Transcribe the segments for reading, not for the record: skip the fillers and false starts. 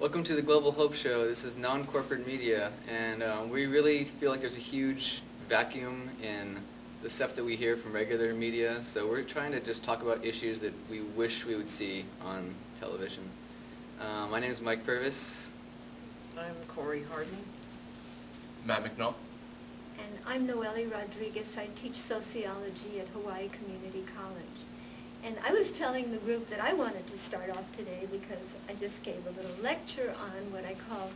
Welcome to the Global Hope Show. This is non-corporate media, and we really feel like there's a huge vacuum in the stuff that we hear from regular media, so we're trying to just talk about issues that we wish we would see on television. My name is Mike Purvis. I'm Corey Harden. Matt McNall. And I'm Noelle Rodriguez. I teach sociology at Hawaii Community College. And I was telling the group that I wanted to start off today because I just gave a little lecture on what I call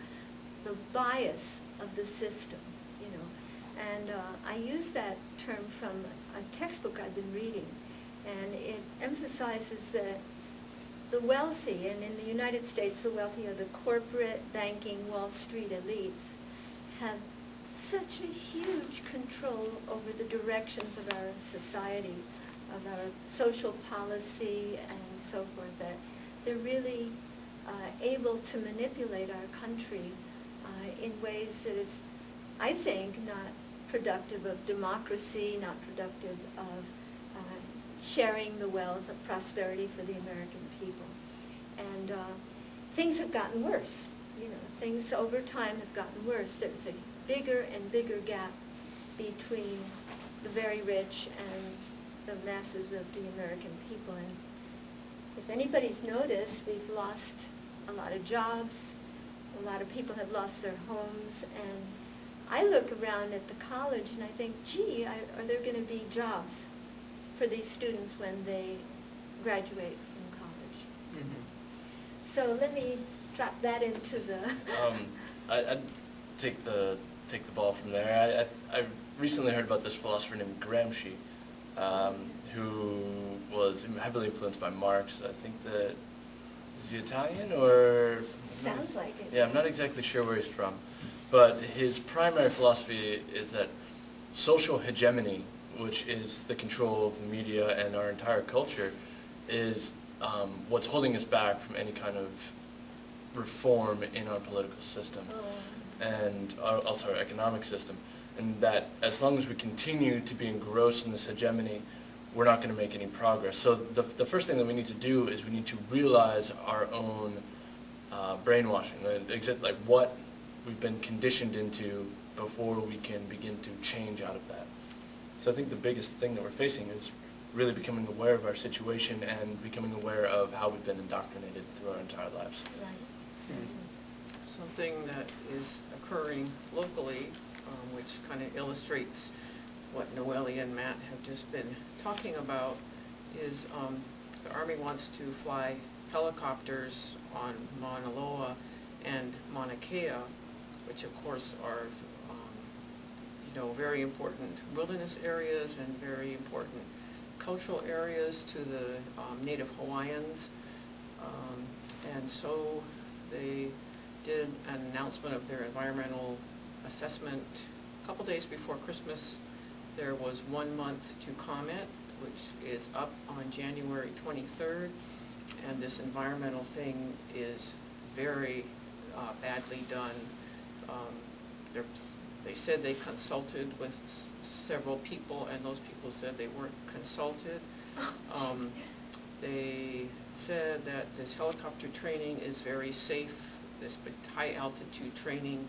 the bias of the system, you know. And I use that term from a textbook I've been reading. And it emphasizes that the wealthy, and in the United States the wealthy are the corporate, banking, Wall Street elites, have such a huge control over the directions of our society, of our social policy and so forth, that they're really able to manipulate our country in ways that is, I think, not productive of democracy, not productive of sharing the wealth of prosperity for the American people. And things have gotten worse. You know, things over time have gotten worse. There's a bigger and bigger gap between the very rich and the masses of the American people. And if anybody's noticed, we've lost a lot of jobs, a lot of people have lost their homes, and I look around at the college and I think, gee, are there going to be jobs for these students when they graduate from college? Mm-hmm. So let me drop that into the... I'd take the ball from there. I recently heard about this philosopher named Gramsci, who was heavily influenced by Marx. I think that, is he Italian or? Sounds like it. Yeah, I'm not exactly sure where he's from. But his primary philosophy is that social hegemony, which is the control of the media and our entire culture, is what's holding us back from any kind of reform in our political system and also our economic system. And that as long as we continue to be engrossed in this hegemony, we're not going to make any progress. So the first thing that we need to do is we need to realize our own brainwashing, like what we've been conditioned into before we can begin to change out of that. So I think the biggest thing that we're facing is really becoming aware of our situation and becoming aware of how we've been indoctrinated through our entire lives. Right. Mm-hmm. Something that is occurring locally, which kind of illustrates what Noelle and Matt have just been talking about, is the Army wants to fly helicopters on Mauna Loa and Mauna Kea, which of course are very important wilderness areas and very important cultural areas to the Native Hawaiians. And so they did an announcement of their environmental assessment a couple days before Christmas. There was 1 month to comment, which is up on January 23rd, and this environmental thing is very badly done. They said they consulted with several people, and those people said they weren't consulted. They said that this helicopter training is very safe, this high altitude training.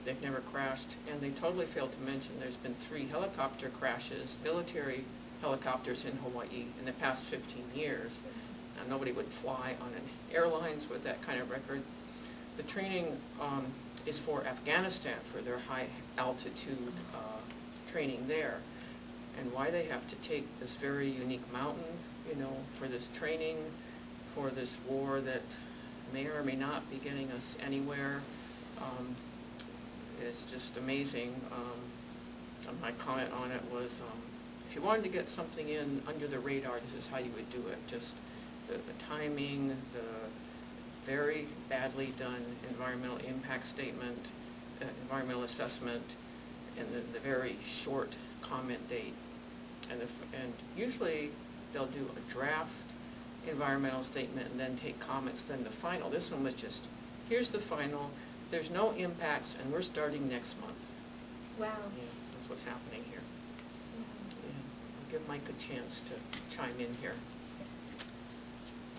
They've never crashed, and they totally failed to mention there's been 3 helicopter crashes, military helicopters in Hawaii in the past 15 years. Now, nobody would fly on an airlines with that kind of record. The training is for Afghanistan, for their high altitude training there. And why they have to take this very unique mountain, for this training, for this war that may or may not be getting us anywhere, is just amazing. My comment on it was, if you wanted to get something in under the radar, this is how you would do it. Just the timing, the very badly done environmental impact statement, environmental assessment, and the very short comment date. And usually they'll do a draft environmental statement and then take comments, then the final. This one was just, here's the final, there's no impacts, and we're starting next month. Wow. Yeah, so that's what's happening here. Yeah, I'll give Mike a chance to chime in here.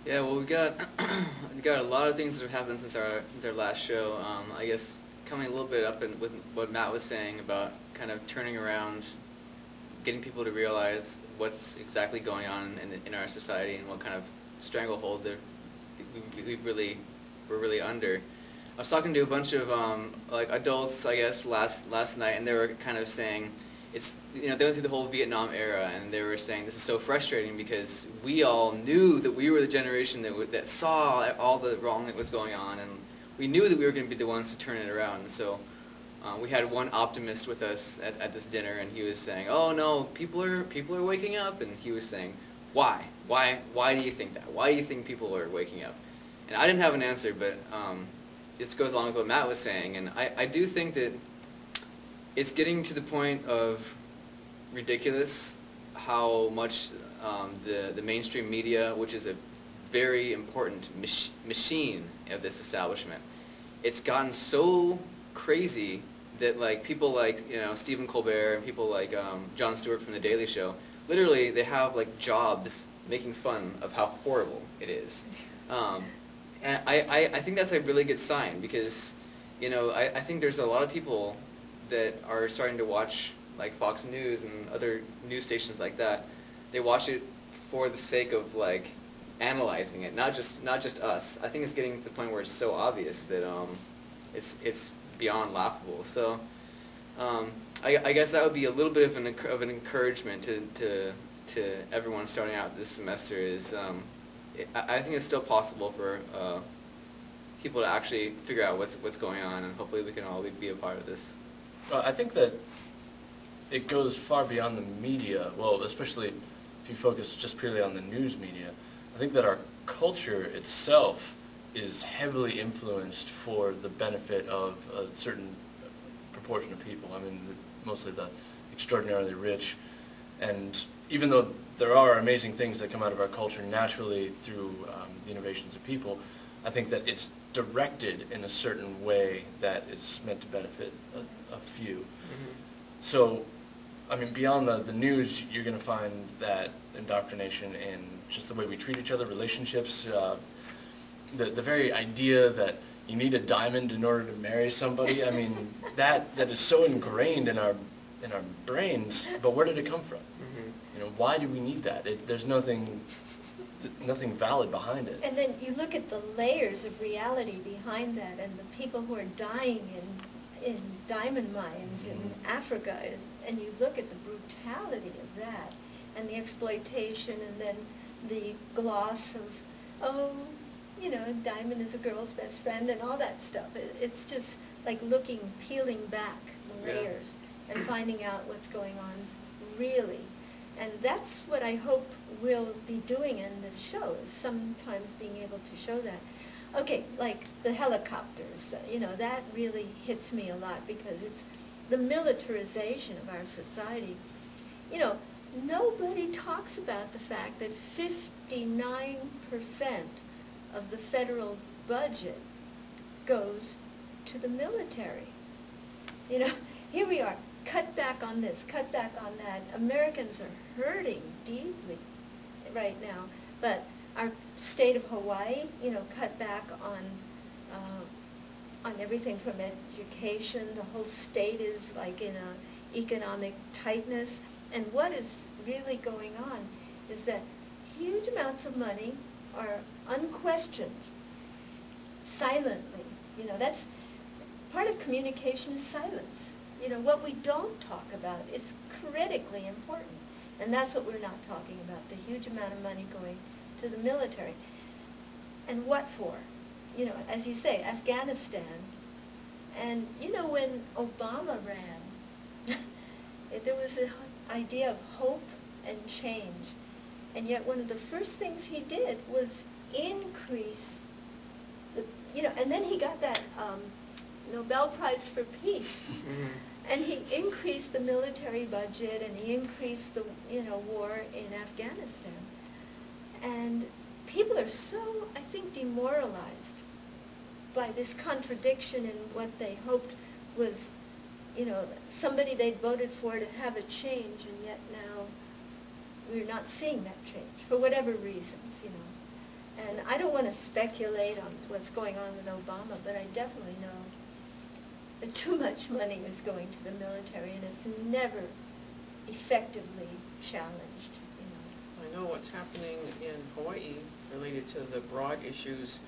Yeah, well, we got a lot of things that have happened since our last show. I guess coming a little bit up in, with what Matt was saying about kind of turning around, getting people to realize what's exactly going on in our society and what kind of stranglehold we're really under. I was talking to a bunch of like adults, I guess, last night, and they were kind of saying, they went through the whole Vietnam era, and they were saying this is so frustrating because we all knew that we were the generation that saw all the wrong that was going on, and we knew that we were going to be the ones to turn it around. And so we had one optimist with us at this dinner, and he was saying, "Oh no, people are waking up," and he was saying, "Why? Why do you think that? Why do you think people are waking up?" And I didn't have an answer, but this goes along with what Matt was saying, and I do think that it's getting to the point of ridiculous how much the mainstream media, which is a very important machine of this establishment, it's gotten so crazy that like people like Stephen Colbert and people like Jon Stewart from The Daily Show, literally they have like jobs making fun of how horrible it is. And I think that's a really good sign because I think there's a lot of people that are starting to watch like Fox News and other news stations like that. They watch it for the sake of like analyzing it, not just us. I think it's getting to the point where it's so obvious that it's beyond laughable. So I guess that would be a little bit of an encouragement to everyone starting out this semester. Is I think it's still possible for people to actually figure out what's going on, and hopefully we can all be a part of this. I think that it goes far beyond the media, well, especially if you focus just purely on the news media. I think that our culture itself is heavily influenced for the benefit of a certain proportion of people. I mean, mostly the extraordinarily rich. And even though there are amazing things that come out of our culture naturally through the innovations of people, I think that it's directed in a certain way that is meant to benefit a few. Mm-hmm. So, I mean, beyond the news, you're going to find that indoctrination in just the way we treat each other, relationships, the very idea that you need a diamond in order to marry somebody. I mean, that is so ingrained in our brains. But where did it come from? Mm-hmm. Why do we need that? There's nothing valid behind it. And then you look at the layers of reality behind that, and the people who are dying in diamond mines in Africa, and you look at the brutality of that, and the exploitation, and then the gloss of, diamond is a girl's best friend, and all that stuff. It's just like peeling back the layers and finding out what's going on really. And that's what I hope we'll be doing in this show, is sometimes being able to show that. Okay, like the helicopters, that really hits me a lot because it's the militarization of our society. Nobody talks about the fact that 59% of the federal budget goes to the military. Here we are. Cut back on this, cut back on that. Americans are hurting deeply right now. But our state of Hawaii, cut back on everything from education. The whole state is like in a economic tightness. And what is really going on is that huge amounts of money are unquestioned, silently. That's part of communication is silence. What we don't talk about is critically important. And that's what we're not talking about, the huge amount of money going to the military. And what for? As you say, Afghanistan. And, when Obama ran, there was an idea of hope and change. And yet one of the first things he did was increase, and then he got that Nobel Prize for Peace. Mm-hmm. And he increased the military budget, and he increased the war in Afghanistan. And people are so, I think, demoralized by this contradiction in what they hoped was, somebody they'd voted for to have a change, and yet now we're not seeing that change for whatever reasons, And I don't want to speculate on what's going on with Obama, but I definitely know that too much money is going to the military, and it's never effectively challenged, you know. I know what's happening in Hawaii related to the broad issues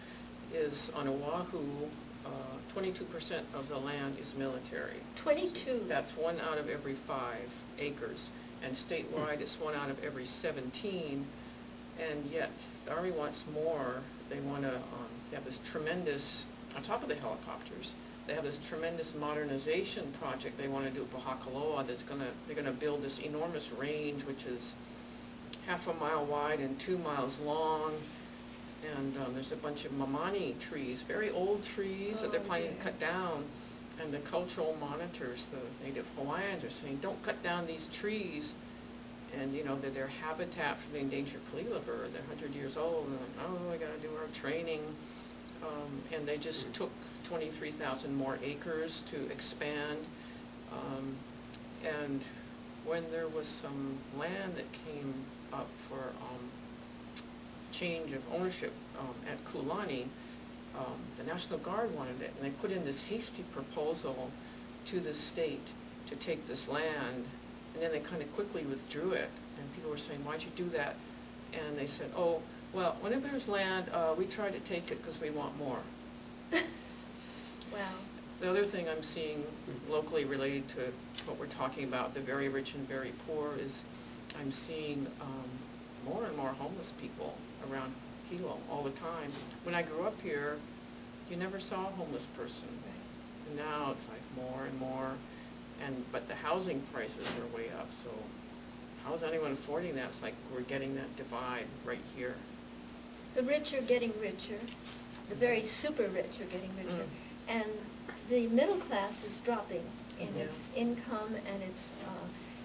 is on Oahu, 22% of the land is military. 22. That's 1 out of every 5 acres. And statewide, it's 1 out of every 17. And yet, the Army wants more. They want to, they have this tremendous, on top of the helicopters, they have this tremendous modernization project they want to do at Pohakaloa that's they're going to build this enormous range, which is half a mile wide and 2 miles long. And there's a bunch of mamani trees, very old trees that they're planning to cut down. And the cultural monitors, the native Hawaiians, are saying, don't cut down these trees. And, you know, they're habitat for the endangered palila bird. They're 100 years old. And like, oh, we got to do our training. And they just took 23,000 more acres to expand. And when there was some land that came up for change of ownership at Kulani, the National Guard wanted it, and they put in this hasty proposal to the state to take this land, and then they kind of quickly withdrew it, and people were saying, why'd you do that? And they said, oh, well, whenever there's land, we try to take it because we want more. Wow. The other thing I'm seeing locally related to what we're talking about, the very rich and very poor, is I'm seeing more and more homeless people around Hilo all the time. When I grew up here, you never saw a homeless person. And now it's like more and more, but the housing prices are way up, so how is anyone affording that? It's like we're getting that divide right here. The rich are getting richer, the very super rich are getting richer, and the middle class is dropping in its income and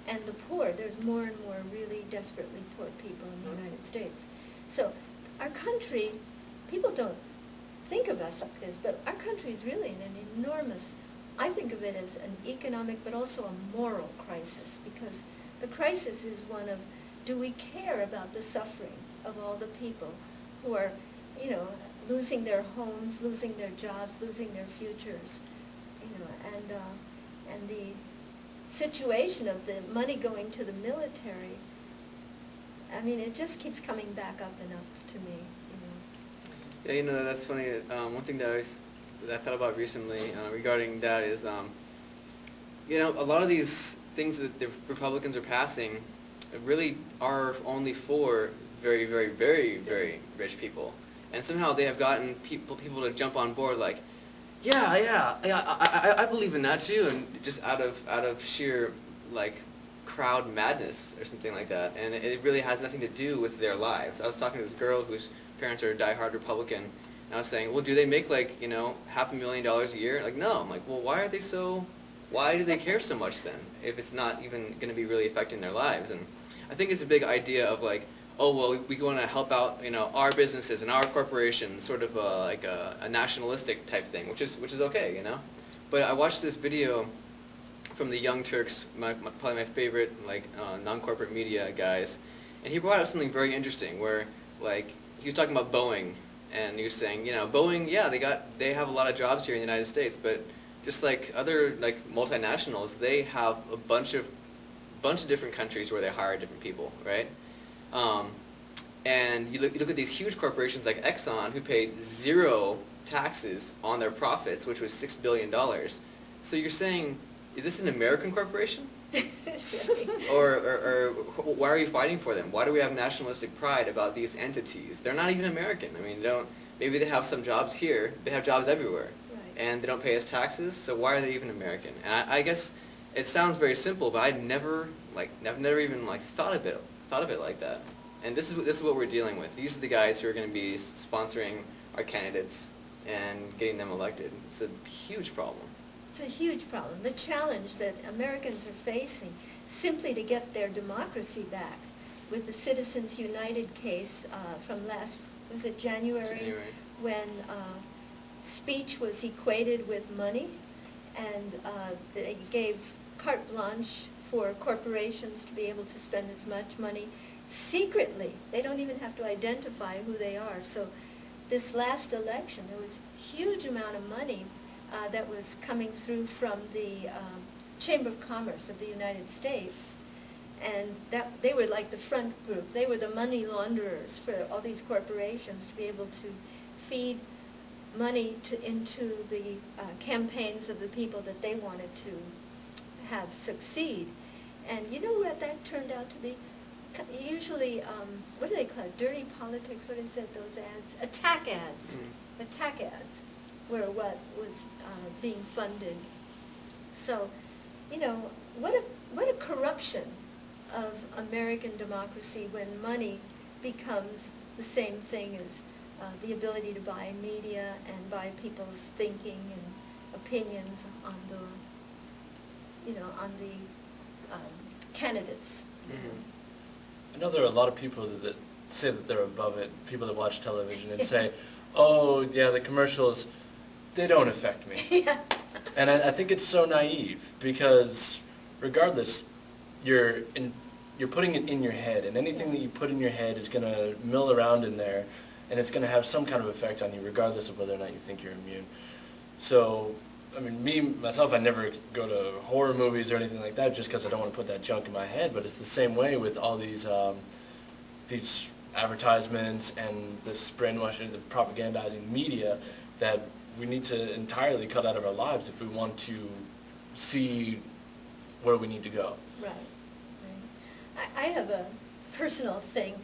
and the poor. There's more and more really desperately poor people in the United States. So our country, people don't think of us like this, but our country is really in an enormous, I think of it as an economic but also a moral crisis, because the crisis is one of, do we care about the suffering of all the people who are, you know, losing their homes, losing their jobs, losing their futures, you know, and the situation of the money going to the military, I mean, it just keeps coming back up and up to me, you know. Yeah, you know, that's funny. One thing that I thought about recently regarding that is, you know, a lot of these things that the Republicans are passing really are only for very, very, very, very rich people. And somehow they have gotten people to jump on board like, I believe in that too, and just out of sheer like crowd madness or something like that. And it really has nothing to do with their lives. I was talking to this girl whose parents are a diehard Republican, and I was saying, well, do they make like, you know, $500,000 a year? Like, no. I'm like, well, why do they care so much then, if it's not even going to be really affecting their lives? And I think it's a big idea of like, oh, well, we want to help out, you know, our businesses and our corporations, sort of like a nationalistic type thing, which is okay, you know. But I watched this video from the Young Turks, probably my favorite like non-corporate media guys, and he brought up something very interesting where like he was talking about Boeing, and he was saying, you know, Boeing, yeah, they have a lot of jobs here in the United States, but just like other like multinationals, they have a bunch of different countries where they hire different people, right? And you look at these huge corporations like Exxon, who paid 0 taxes on their profits, which was $6 billion. So you're saying, is this an American corporation? or why are you fighting for them? Why do we have nationalistic pride about these entities? They're not even American. I mean, maybe they have some jobs here. They have jobs everywhere. Right. And they don't pay us taxes, so why are they even American? And I guess it sounds very simple, but I've never even like thought of it like that. And this is what we're dealing with. These are the guys who are going to be sponsoring our candidates and getting them elected. It's a huge problem. It's a huge problem. The challenge that Americans are facing simply to get their democracy back with the Citizens United case from was it January? When speech was equated with money, and they gave carte blanche for corporations to be able to spend as much money secretly. They don't even have to identify who they are. So this last election, there was a huge amount of money that was coming through from the Chamber of Commerce of the United States. And that they were like the front group. They were the money launderers for all these corporations to be able to feed money into the campaigns of the people that they wanted to have succeed. And you know what that turned out to be? Usually, what do they call it? Dirty politics? What is it, those ads? Attack ads. Mm. Attack ads were what was being funded. So, you know, what a corruption of American democracy when money becomes the same thing as the ability to buy media and buy people's thinking and opinions on the, you know, on the candidates. Mhm. I know there are a lot of people that say that they're above it, people that watch television and say, oh, yeah, the commercials, they don't affect me. Yeah. And I think it's so naive because regardless, you're putting it in your head, and anything that you put in your head is going to mill around in there, and it's going to have some kind of effect on you regardless of whether or not you think you're immune. So, I mean, myself, I never go to horror movies or anything like that just because I don't want to put that junk in my head, but it's the same way with all these advertisements and this brainwashing, the propagandizing media that we need to entirely cut out of our lives if we want to see where we need to go. Right. I have a personal thing.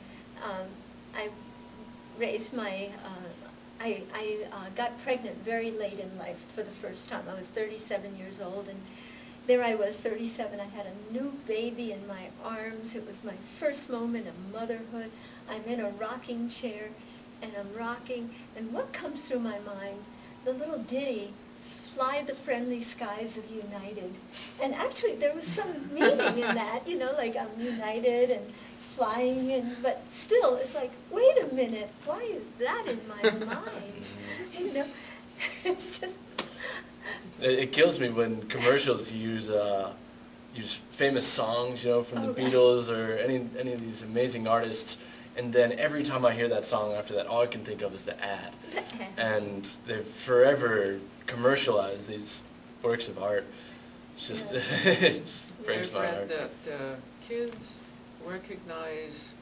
I raised my, I got pregnant very late in life for the first time. I was 37 years old, and there I was, 37. I had a new baby in my arms. It was my first moment of motherhood. I'm in a rocking chair, and I'm rocking, and what comes through my mind? The little ditty, Fly the Friendly Skies of United. And actually, there was some meaning in that, you know, like I'm united and flying, but still, it's like, wait a minute, why is that in my mind? You know, it's just... It kills me when commercials use famous songs, you know, from the Oh, right. Beatles or any of these amazing artists, and then every time I hear that song after that, all I can think of is the ad. And they've forever commercialized these works of art. It's just, Yeah. it just breaks I've my read heart. that kids recognize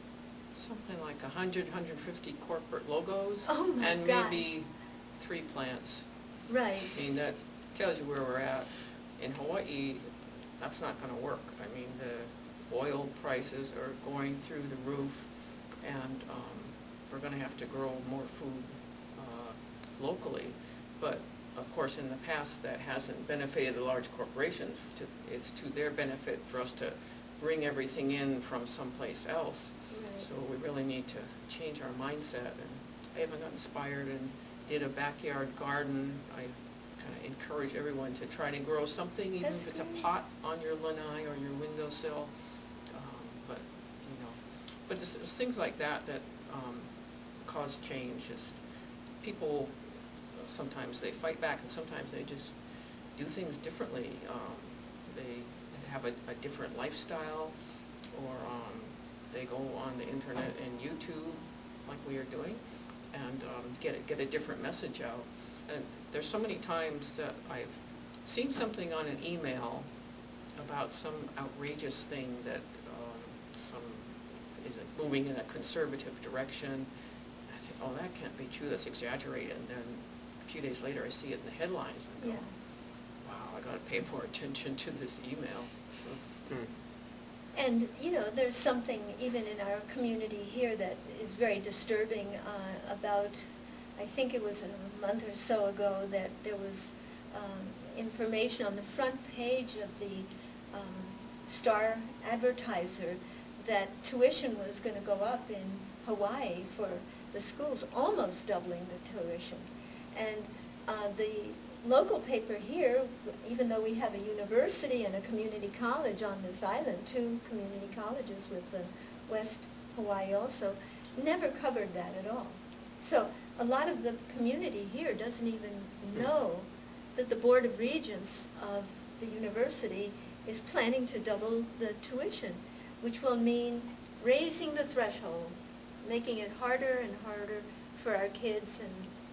something like 100, 150 corporate logos. Oh my and gosh. maybe 3 plants. Right. I mean, that tells you where we're at. In Hawaii, that's not going to work. I mean, the oil prices are going through the roof, and we're going to have to grow more food locally. But of course, in the past, that hasn't benefited the large corporations. It's to their benefit for us to bring everything in from someplace else. Right. So we really need to change our mindset. And I even got inspired and did a backyard garden. I kind of encourage everyone to try to grow something, even That's if it's great. a pot on your lanai or your windowsill. But you know, but it's things like that that cause change. Just people, sometimes they fight back, and sometimes they just do things differently. They have a different lifestyle, or they go on the internet and YouTube, like we are doing, and get a different message out. And there's so many times that I've seen something on an email about some outrageous thing that is moving in a conservative direction. I think, oh, that can't be true, that's exaggerated. And then a few days later I see it in the headlines and go, Yeah. wow, I got to pay more attention to this email. Hmm. And, you know, there's something even in our community here that is very disturbing about, I think it was a month or so ago, that there was information on the front page of the Star Advertiser that tuition was going to go up in Hawaii for the schools, almost doubling the tuition. And the local paper here, even though we have a university and a community college on this island, 2 community colleges with the West Hawaii also, never covered that at all. So a lot of the community here doesn't even know that the Board of Regents of the university is planning to double the tuition, which will mean raising the threshold, making it harder and harder for our kids and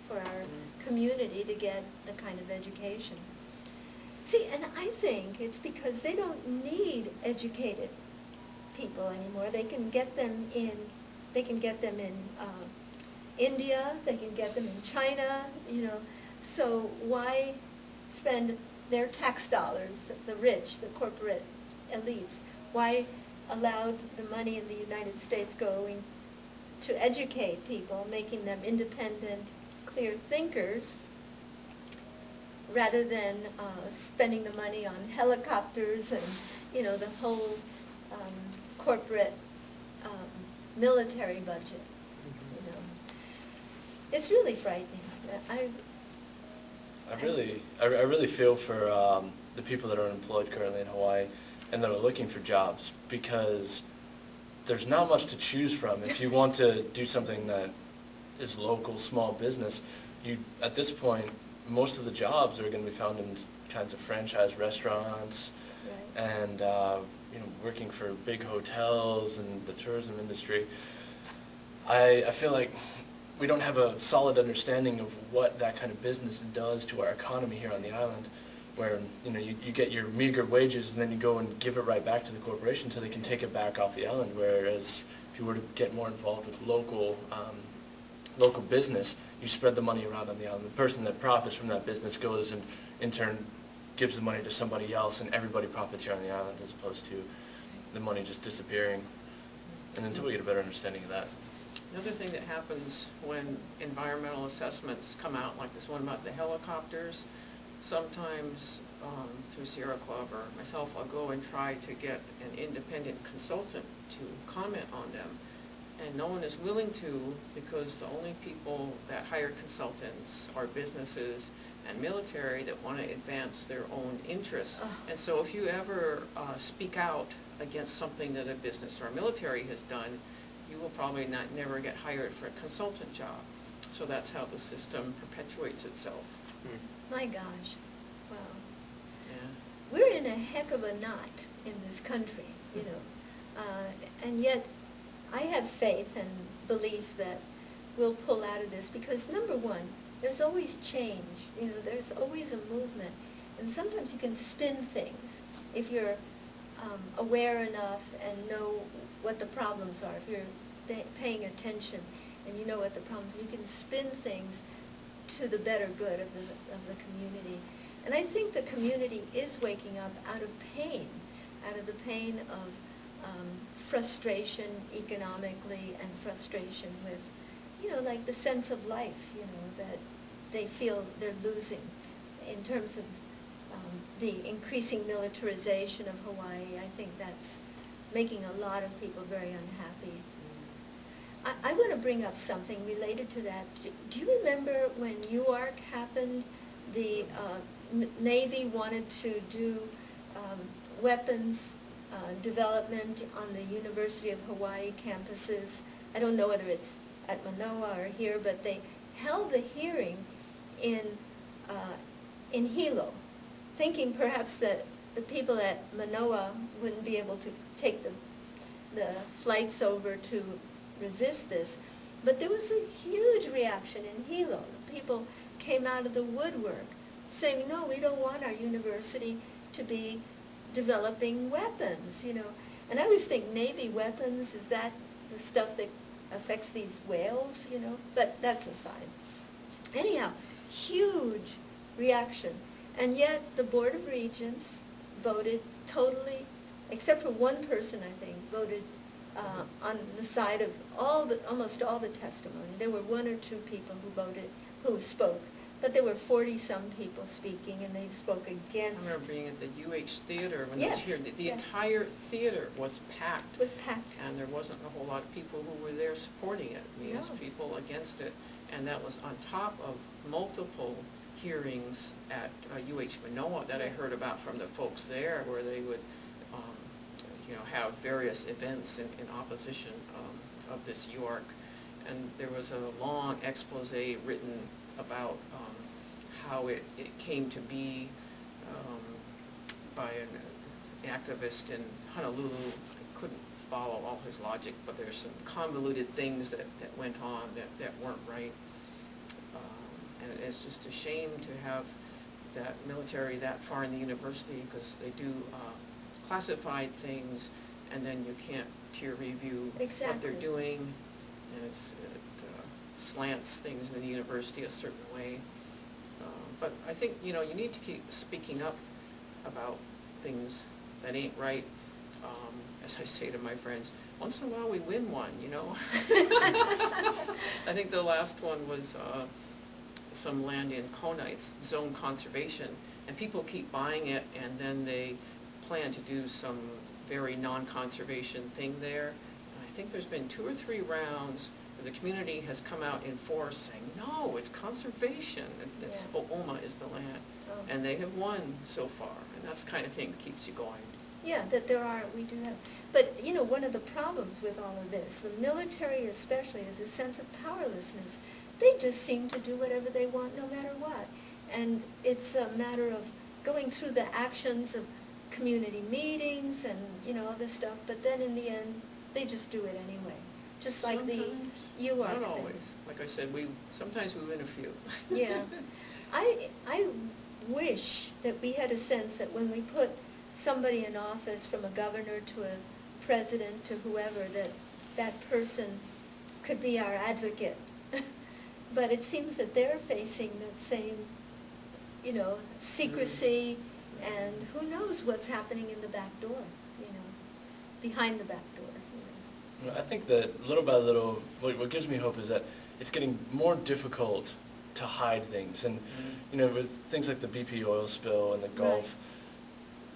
for our community to get the kind of education. See, and I think it's because they don't need educated people anymore. They can get them in India, they can get them in China, you know. So why spend their tax dollars, the rich, the corporate elites, why allow the money in the United States going to educate people, making them independent, clear thinkers, rather than spending the money on helicopters and, you know, the whole corporate military budget, you know. It's really frightening. I really feel for the people that are unemployed currently in Hawaii and that are looking for jobs, because there's not much to choose from. If you want to do something that is local, small business, at this point, most of the jobs are going to be found in kinds of franchise restaurants, Right. and you know, working for big hotels and the tourism industry. I feel like we don't have a solid understanding of what that kind of business does to our economy here on the island, where, you know, you get your meager wages and then you go and give it right back to the corporation so they can take it back off the island, whereas if you were to get more involved with local business, you spread the money around on the island. The person that profits from that business goes and in turn gives the money to somebody else, and everybody profits here on the island, as opposed to the money just disappearing. And until we get a better understanding of that. Another thing that happens when environmental assessments come out, like this one about the helicopters, sometimes through Sierra Club or myself, I'll go and try to get an independent consultant to comment on them. And no one is willing to, because the only people that hire consultants are businesses and military that want to advance their own interests. And so if you ever speak out against something that a business or a military has done, you will probably never get hired for a consultant job. So that's how the system perpetuates itself. My gosh, wow. Yeah. We're in a heck of a knot in this country, you know, and yet I have faith and belief that we'll pull out of this, because number one, there's always change, you know, there's always a movement, and sometimes you can spin things if you're aware enough and know what the problems are. If you're paying attention and you know what the problems are, you can spin things to the better good of the community. And I think the community is waking up out of the pain of frustration economically and frustration with, you know, like the sense of life, you know, that they feel they're losing in terms of the increasing militarization of Hawaii. I think that's making a lot of people very unhappy. I want to bring up something related to that. Do you remember when UARC happened, the Navy wanted to do weapons development on the University of Hawaii campuses? I don't know whether it's at Manoa or here, but they held the hearing in Hilo, thinking perhaps that the people at Manoa wouldn't be able to take the flights over to resist this. But there was a huge reaction in Hilo. People came out of the woodwork saying, no, we don't want our university to be developing weapons, you know. And I always think Navy weapons, is that the stuff that affects these whales, you know? But that's aside. Anyhow, huge reaction. And yet the Board of Regents voted totally, except for one person, I think, voted on the side of almost all the testimony. There were one or two people who spoke, but there were 40-some people speaking, and they spoke against. I remember being at the UH Theater when Yes, this here. The yeah. entire theater was packed. It was packed. And there wasn't a whole lot of people who were there supporting it. We No. asked people against it. And that was on top of multiple hearings at UH Manoa that I heard about from the folks there, where they would you know, have various events in opposition of this UARC. And there was a long expose written about how it came to be by an activist in Honolulu. I couldn't follow all his logic, but there's some convoluted things that went on that weren't right. And it's just a shame to have that military that far in the university, because they do classified things, and then you can't peer review what Exactly. they're doing, and it slants things in the university a certain way. But I think, you know, you need to keep speaking up about things that ain't right. As I say to my friends, once in a while we win one, you know. I think the last one was some land in Conites, zone conservation, and people keep buying it, and then they plan to do some very non-conservation thing there. And I think there's been 2 or 3 rounds where the community has come out in force saying, no, it's conservation. It's Yeah. O'oma is the land. Oh. And they have won so far, and that's the kind of thing that keeps you going. Yeah, that there are, we do have. But, you know, one of the problems with all of this, the military especially, is a sense of powerlessness. They just seem to do whatever they want no matter what. And it's a matter of going through the actions of community meetings and, you know, all this stuff, but then in the end, they just do it anyway. Just like the Sometimes, UARC not thing. always. Like I said, sometimes we win a few. Yeah. I wish that we had a sense that when we put somebody in office, from a governor to a president to whoever, that that person could be our advocate. But it seems that they're facing that same, you know, secrecy, and who knows what's happening in the back door, you know, behind the back door, you know. I think that little by little, what gives me hope is that it's getting more difficult to hide things. And, you know, with things like the BP oil spill and the Gulf,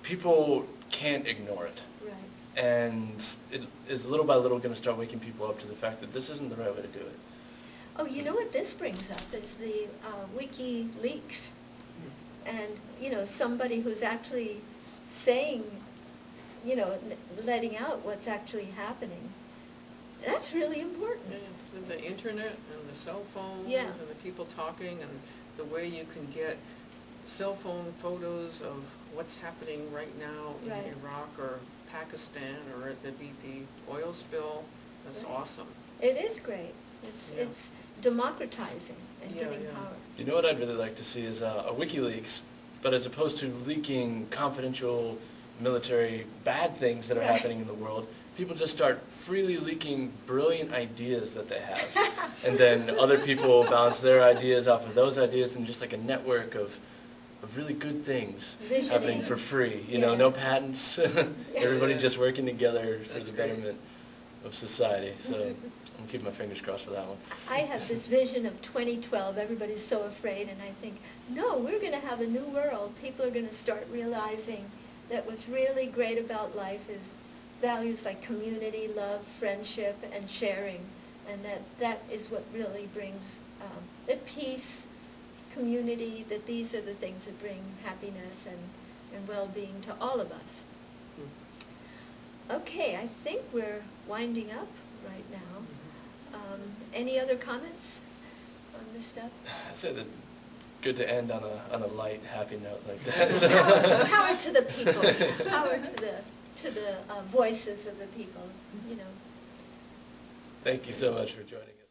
people can't ignore it. Right. And it is little by little going to start waking people up to the fact that this isn't the right way to do it. Oh, you know what this brings up is the WikiLeaks. And, you know, somebody who's actually saying, you know, letting out what's actually happening. That's really important. And the internet and the cell phones Yeah. and the people talking, and the way you can get cell phone photos of what's happening right now in Right. Iraq or Pakistan or at the BP oil spill, that's Right. awesome. It is great. Yeah. It's democratizing and Yeah, giving yeah. power. You know what I'd really like to see is a WikiLeaks, but as opposed to leaking confidential military bad things that are Right. happening in the world, people just start freely leaking brilliant ideas that they have. And then other people bounce their ideas off of those ideas, and just like a network of really good things Visioning. happening for free. You know, Yeah. no patents, everybody Yeah. just working together for That's the great. betterment of society. So I'm keeping my fingers crossed for that one. I have this vision of 2012, everybody's so afraid, and I think, no, we're going to have a new world. People are going to start realizing that what's really great about life is values like community, love, friendship, and sharing, and that is what really brings the peace, community, that these are the things that bring happiness and well-being to all of us. Okay, I think we're winding up right now. Any other comments on this stuff? I'd say that good to end on a light, happy note like that. So Power to the people, power to the voices of the people, you know. Thank you so much for joining us.